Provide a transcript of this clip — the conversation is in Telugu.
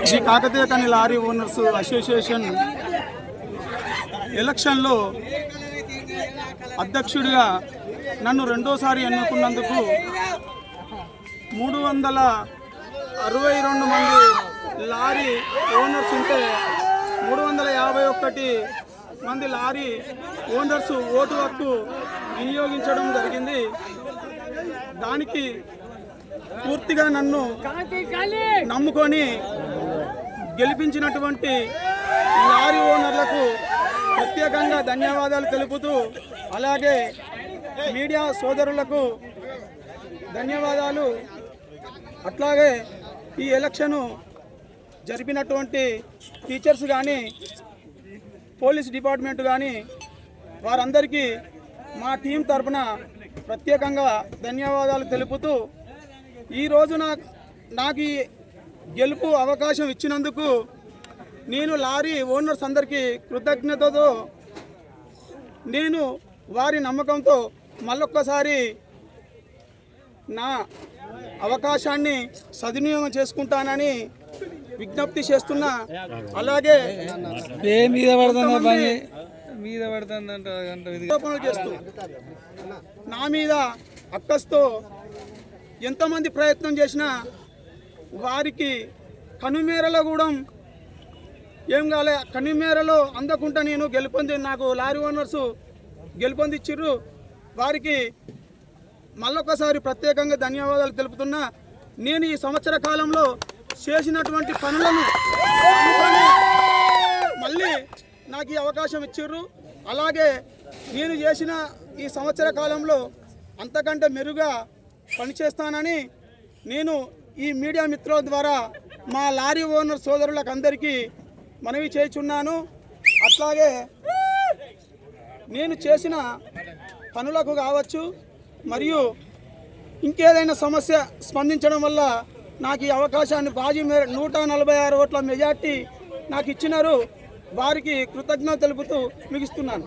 శ్రీ కాకతీయ కని లారీ ఓనర్స్ అసోసియేషన్ ఎలక్షన్లో అధ్యక్షుడిగా నన్ను రెండోసారి ఎన్నుకున్నందుకు 362 మంది లారీ ఓనర్స్ ఉంటే 351 మంది లారీ ఓనర్స్ ఓటు హక్కు వినియోగించడం జరిగింది. దానికి పూర్తిగా నన్ను నమ్ముకొని గెలిపించినటువంటి లారీ ఓనర్లకు ప్రత్యేకంగా ధన్యవాదాలు తెలుపుతూ, అలాగే మీడియా సోదరులకు ధన్యవాదాలు. అట్లాగే ఈ ఎలక్షను జరిపినటువంటి టీచర్స్ కానీ, పోలీస్ డిపార్ట్మెంట్ కానీ వారందరికీ మా టీం తరఫున ప్రత్యేకంగా ధన్యవాదాలు తెలుపుతూ, ఈరోజు నాకు ఈ గెలుపు అవకాశం ఇచ్చినందుకు నేను లారీ ఓనర్స్ అందరికీ కృతజ్ఞతతో, నేను వారి నమ్మకంతో మళ్ళొక్కసారి నా అవకాశాన్ని సద్వినియోగం చేసుకుంటానని విజ్ఞప్తి చేస్తున్నా. అలాగే ఆరోపణలు చేస్తూ నా మీద అక్కస్తో ఎంతమంది ప్రయత్నం చేసినా వారికి కనుమేరలో కూడా ఏం కాలే, కనుమేరలో అందకుండా నేను నాకు లారీ ఓనర్స్ గెలుపొందిచ్చిర్రు. వారికి మళ్ళొకసారి ప్రత్యేకంగా ధన్యవాదాలు తెలుపుతున్నా. నేను ఈ సంవత్సర కాలంలో చేసినటువంటి పనులను మళ్ళీ నాకు ఈ అవకాశం ఇచ్చిర్రు. అలాగే నేను చేసిన ఈ సంవత్సర కాలంలో అంతకంటే మెరుగ్గా పనిచేస్తానని నేను ఈ మీడియా మిత్రుల ద్వారా మా లారీ ఓనర్ సోదరులకు అందరికీ మనవి చేయుచున్నాను. అట్లాగే నేను చేసిన పనులకు కావచ్చు, మరియు ఇంకేదైనా సమస్య స్పందించడం వల్ల నాకు ఈ అవకాశాన్ని 146 ఓట్ల మెజార్టీ నాకు ఇచ్చినారు. వారికి కృతజ్ఞత తెలుపుతూ ముగిస్తున్నాను.